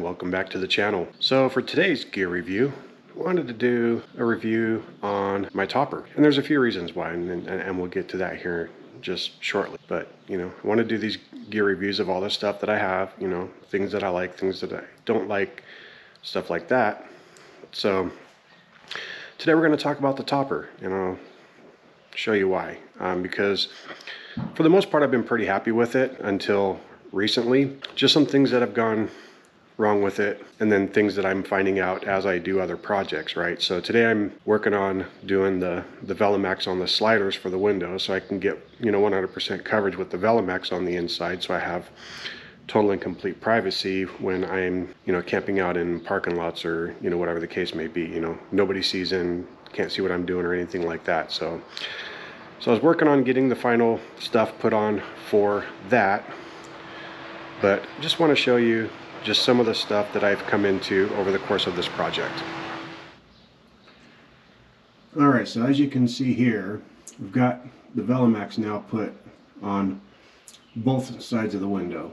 welcome back to the channel. So for today's gear review, I wanted to do a review on my topper. And there's a few reasons why, and we'll get to that here just shortly. But, I want to do these gear reviews of all the stuff that I have, things that I like, things that I don't like, stuff like that. So today we're going to talk about the topper, and I'll show you why. Because for the most part, I've been pretty happy with it until recently. Just some things that have gone wrong with it, and then things that I'm finding out as I do other projects, right? So today I'm working on doing the Velamax on the sliders for the window, so I can get 100% coverage with the Velamax on the inside, so I have total and complete privacy when I'm camping out in parking lots or whatever the case may be. Nobody sees in, can't see what I'm doing or anything like that. So I was working on getting the final stuff put on for that, but just want to show you just some of the stuff that I've come into over the course of this project. Alright, so as you can see here, we've got the Velamax now put on both sides of the window.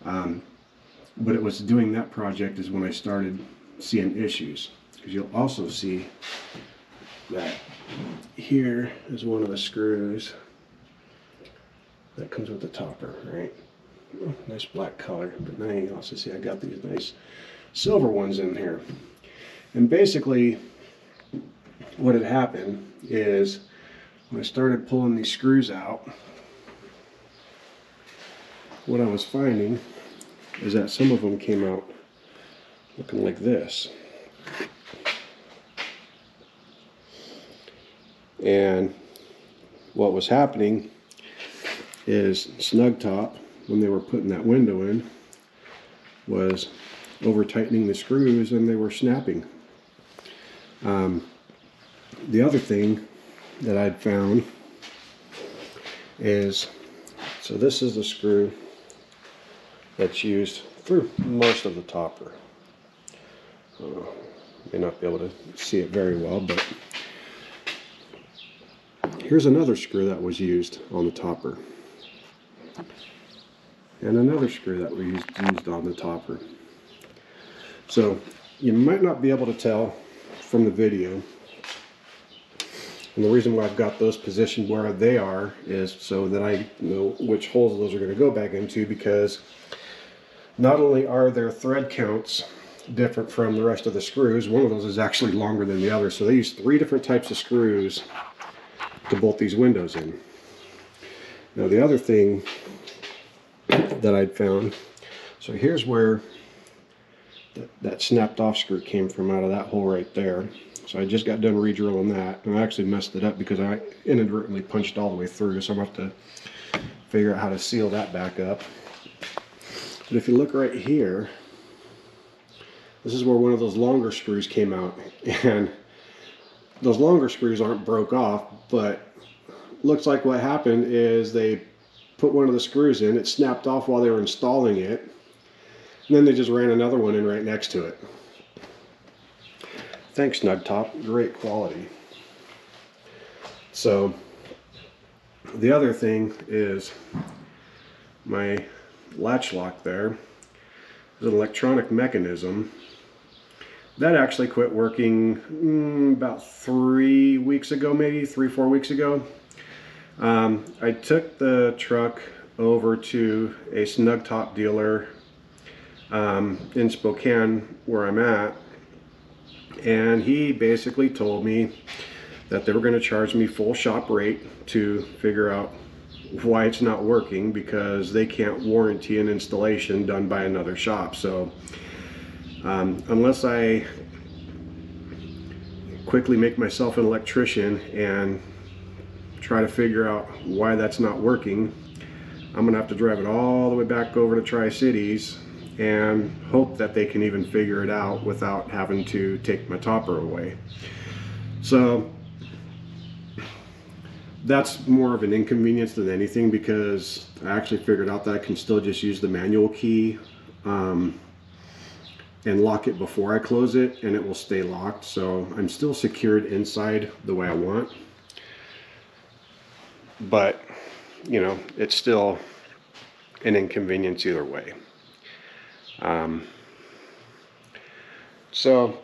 But it was doing that project is when I started seeing issues. Because you'll also see that here is one of the screws that comes with the topper, right? Nice black color, but now you can also see I got these nice silver ones in here. And basically what had happened is when I started pulling these screws out, what I was finding is that some of them came out looking like this. And what was happening is Snugtop, when they were putting that window in, was over tightening the screws and they were snapping. The other thing that I'd found is, so this is the screw that's used for most of the topper. May not be able to see it very well, but here's another screw that was used on the topper. And another screw that we used on the topper. So you might not be able to tell from the video, and the reason why I've got those positioned where they are is so that I know which holes those are going to go back into, because not only are their thread counts different from the rest of the screws, one of those is actually longer than the other, so they use 3 different types of screws to bolt these windows in. Now the other thing that I'd found, so here's where that snapped off screw came from, out of that hole right there. So I just got done re-drilling that, and I actually messed it up because I inadvertently punched all the way through, so I'm going to have to figure out how to seal that back up. But if you look right here, this is where one of those longer screws came out, and those longer screws aren't broke off, but looks like what happened is they put one of the screws in, it snapped off while they were installing it, and then they just ran another one in right next to it. Thanks, Snugtop, great quality. So the other thing is my latch lock there is an electronic mechanism that actually quit working about 3 weeks ago, maybe 3-4 weeks ago. I took the truck over to a Snugtop dealer in Spokane, where I'm at, and he basically told me that they were going to charge me full shop rate to figure out why it's not working, because they can't warranty an installation done by another shop. So unless I quickly make myself an electrician and try to figure out why that's not working, I'm gonna have to drive it all the way back over to Tri-Cities and hope that they can even figure it out without having to take my topper away. So that's more of an inconvenience than anything, because I actually figured out that I can still just use the manual key and lock it before I close it, and it will stay locked. So I'm still secured inside the way I want, but it's still an inconvenience either way. So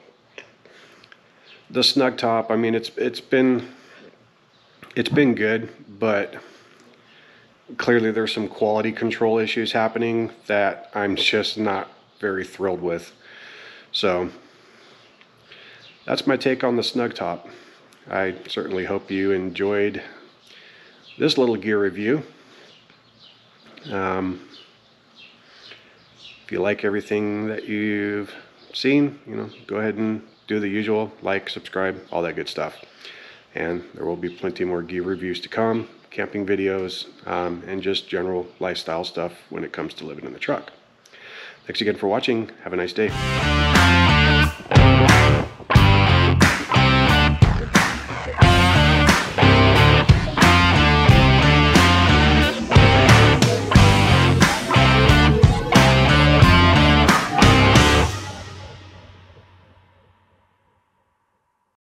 the Snugtop, I mean, it's been good, but clearly there's some quality control issues happening that I'm just not very thrilled with. So that's my take on the Snugtop. I certainly hope you enjoyed this little gear review. If you like everything that you've seen, go ahead and do the usual, like, subscribe, all that good stuff. And there will be plenty more gear reviews to come, camping videos, and just general lifestyle stuff when it comes to living in the truck. Thanks again for watching. Have a nice day.